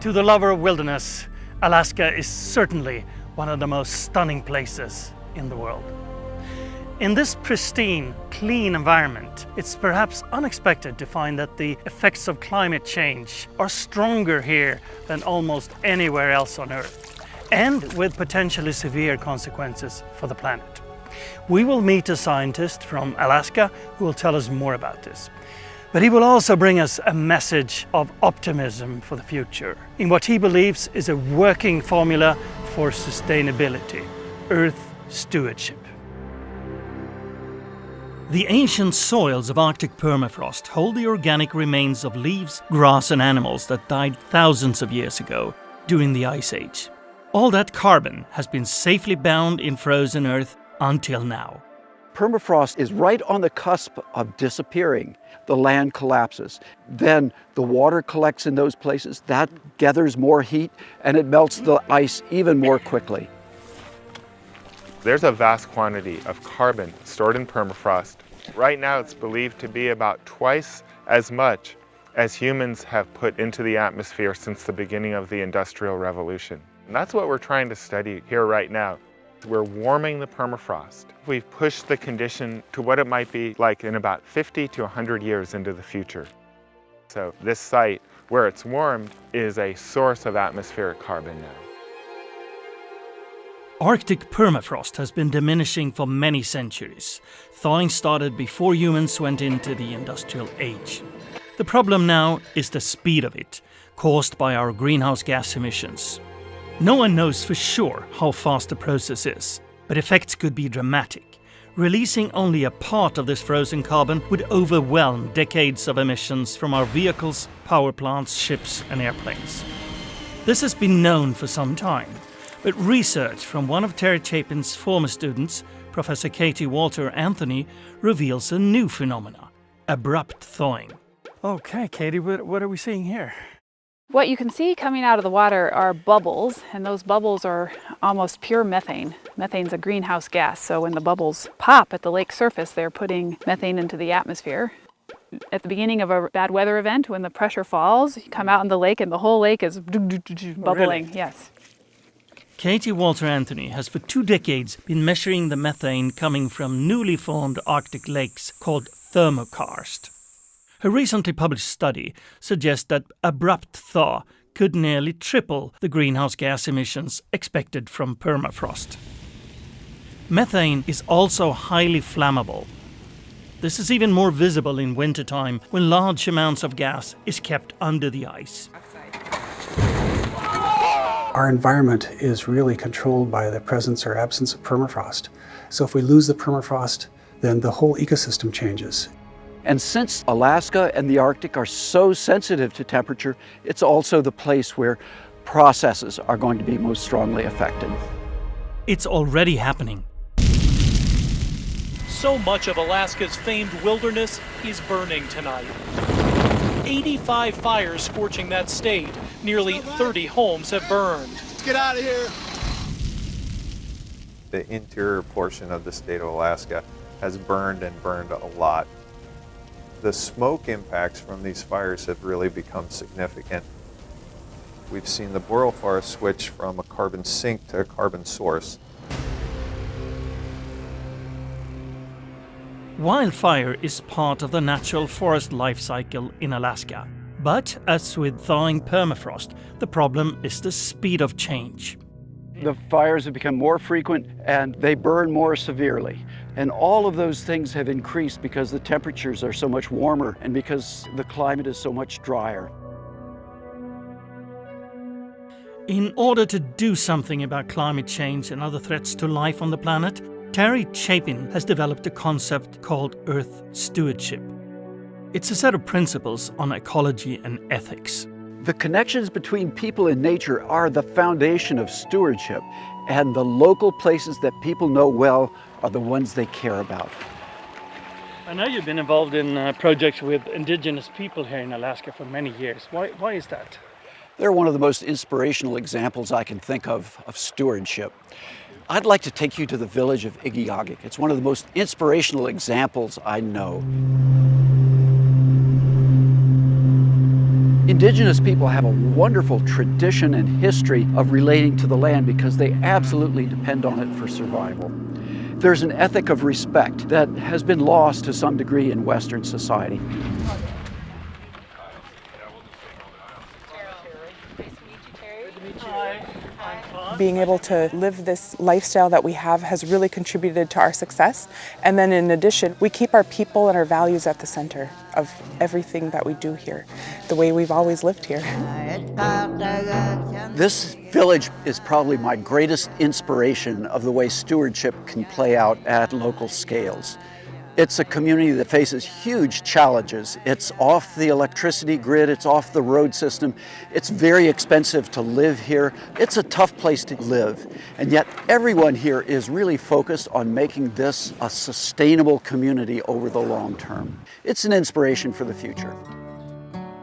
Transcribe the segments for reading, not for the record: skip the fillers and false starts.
To the lover of wilderness, Alaska is certainly one of the most stunning places in the world. In this pristine, clean environment, it's perhaps unexpected to find that the effects of climate change are stronger here than almost anywhere else on Earth, and with potentially severe consequences for the planet. We will meet a scientist from Alaska who will tell us more about this. But he will also bring us a message of optimism for the future in what he believes is a working formula for sustainability: Earth stewardship. The ancient soils of Arctic permafrost hold the organic remains of leaves, grass and animals that died thousands of years ago during the Ice Age. All that carbon has been safely bound in frozen Earth until now. Permafrost is right on the cusp of disappearing. The land collapses. Then the water collects in those places. That gathers more heat and it melts the ice even more quickly. There's a vast quantity of carbon stored in permafrost. Right now it's believed to be about twice as much as humans have put into the atmosphere since the beginning of the Industrial Revolution. And that's what we're trying to study here right now. We're warming the permafrost. We've pushed the condition to what it might be like in about 50 to 100 years into the future. So this site, where it's warmed, is a source of atmospheric carbon now. Arctic permafrost has been diminishing for many centuries. Thawing started before humans went into the Industrial Age. The problem now is the speed of it, caused by our greenhouse gas emissions. No one knows for sure how fast the process is, but effects could be dramatic. Releasing only a part of this frozen carbon would overwhelm decades of emissions from our vehicles, power plants, ships and airplanes. This has been known for some time, but research from one of Terry Chapin's former students, Professor Katie Walter Anthony, reveals a new phenomena: abrupt thawing. Okay, Katie, what are we seeing here? What you can see coming out of the water are bubbles, and those bubbles are almost pure methane. Methane's a greenhouse gas, so when the bubbles pop at the lake surface, they're putting methane into the atmosphere. At the beginning of a bad weather event, when the pressure falls, you come out in the lake and the whole lake is bubbling. Oh, really? Yes. Katie Walter Anthony has for 2 decades been measuring the methane coming from newly formed Arctic lakes called thermokarst. Her recently published study suggests that abrupt thaw could nearly triple the greenhouse gas emissions expected from permafrost. Methane is also highly flammable. This is even more visible in wintertime when large amounts of gas is kept under the ice. Our environment is really controlled by the presence or absence of permafrost. So if we lose the permafrost, then the whole ecosystem changes. And since Alaska and the Arctic are so sensitive to temperature, it's also the place where processes are going to be most strongly affected. It's already happening. So much of Alaska's famed wilderness is burning tonight. 85 fires scorching that state. Nearly 30 homes have burned. Let's get out of here. The interior portion of the state of Alaska has burned and burned a lot. The smoke impacts from these fires have really become significant. We've seen the boreal forest switch from a carbon sink to a carbon source. Wildfire is part of the natural forest life cycle in Alaska. But as with thawing permafrost, the problem is the speed of change. The fires have become more frequent and they burn more severely. And all of those things have increased because the temperatures are so much warmer and because the climate is so much drier. In order to do something about climate change and other threats to life on the planet, Terry Chapin has developed a concept called Earth Stewardship. It's a set of principles on ecology and ethics. The connections between people and nature are the foundation of stewardship, and the local places that people know well are the ones they care about. I know you've been involved in projects with indigenous people here in Alaska for many years. Why is that? They're one of the most inspirational examples I can think of stewardship. I'd like to take you to the village of Igiugig. It's one of the most inspirational examples I know. In Indigenous people have a wonderful tradition and history of relating to the land because they absolutely depend on it for survival. There's an ethic of respect that has been lost to some degree in Western society. Being able to live this lifestyle that we have has really contributed to our success. And then in addition, we keep our people and our values at the center of everything that we do here, the way we've always lived here. This village is probably my greatest inspiration of the way stewardship can play out at local scales. It's a community that faces huge challenges. It's off the electricity grid, it's off the road system. It's very expensive to live here. It's a tough place to live. And yet everyone here is really focused on making this a sustainable community over the long term. It's an inspiration for the future.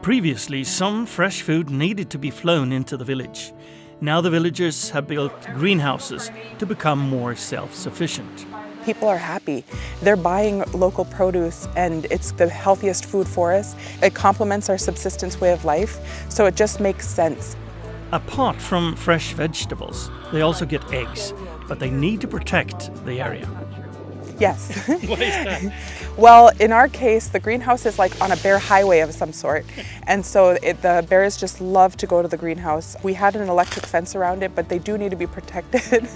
Previously, some fresh food needed to be flown into the village. Now the villagers have built greenhouses to become more self-sufficient. People are happy. They're buying local produce and it's the healthiest food for us. It complements our subsistence way of life, so it just makes sense. Apart from fresh vegetables, they also get eggs, but they need to protect the area. Yes. What is that? Well, in our case, the greenhouse is like on a bear highway of some sort. And so the bears just love to go to the greenhouse. We had an electric fence around it, but they do need to be protected.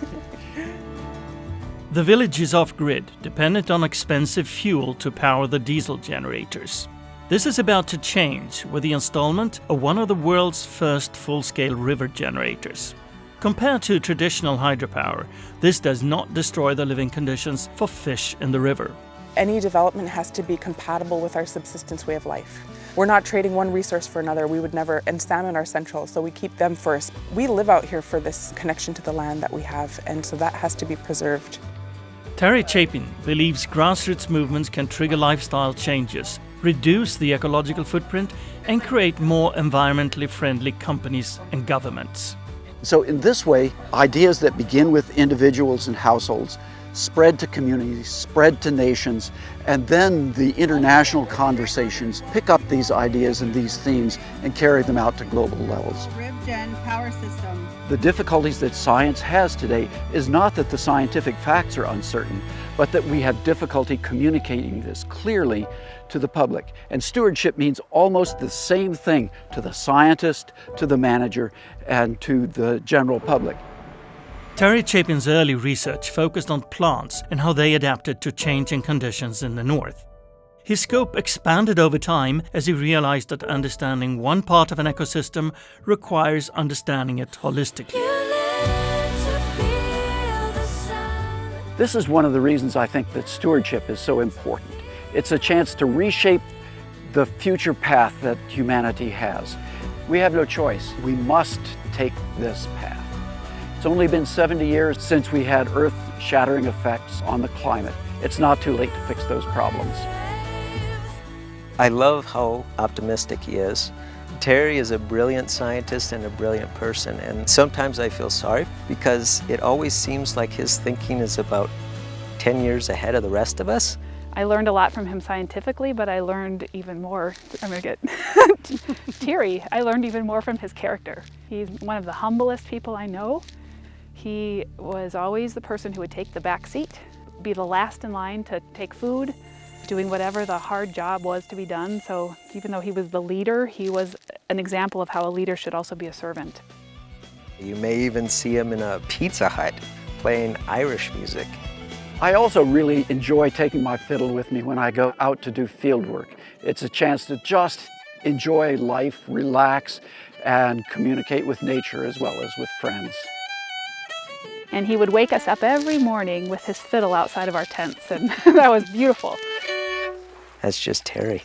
The village is off-grid, dependent on expensive fuel to power the diesel generators. This is about to change with the installment of one of the world's first full-scale river generators. Compared to traditional hydropower, this does not destroy the living conditions for fish in the river. Any development has to be compatible with our subsistence way of life. We're not trading one resource for another. We would never, and salmon are central, so we keep them first. We live out here for this connection to the land that we have, and so that has to be preserved. Terry Chapin believes grassroots movements can trigger lifestyle changes, reduce the ecological footprint, and create more environmentally friendly companies and governments. So in this way, ideas that begin with individuals and households spread to communities, spread to nations, and then the international conversations pick up these ideas and these themes and carry them out to global levels. Power system. The difficulties that science has today is not that the scientific facts are uncertain, but that we have difficulty communicating this clearly to the public. And stewardship means almost the same thing to the scientist, to the manager, and to the general public. Terry Chapin's early research focused on plants and how they adapted to changing conditions in the north. His scope expanded over time as he realized that understanding one part of an ecosystem requires understanding it holistically. This is one of the reasons I think that stewardship is so important. It's a chance to reshape the future path that humanity has. We have no choice. We must take this path. It's only been 70 years since we had earth-shattering effects on the climate. It's not too late to fix those problems. I love how optimistic he is. Terry is a brilliant scientist and a brilliant person, and sometimes I feel sorry because it always seems like his thinking is about 10 years ahead of the rest of us. I learned a lot from him scientifically, but I learned even more, I'm gonna get teary, I learned even more from his character. He's one of the humblest people I know. He was always the person who would take the back seat, be the last in line to take food, doing whatever the hard job was to be done. So even though he was the leader, he was an example of how a leader should also be a servant. You may even see him in a Pizza Hut playing Irish music. I also really enjoy taking my fiddle with me when I go out to do field work. It's a chance to just enjoy life, relax, and communicate with nature as well as with friends. And he would wake us up every morning with his fiddle outside of our tents, and that was beautiful. That's just Terry.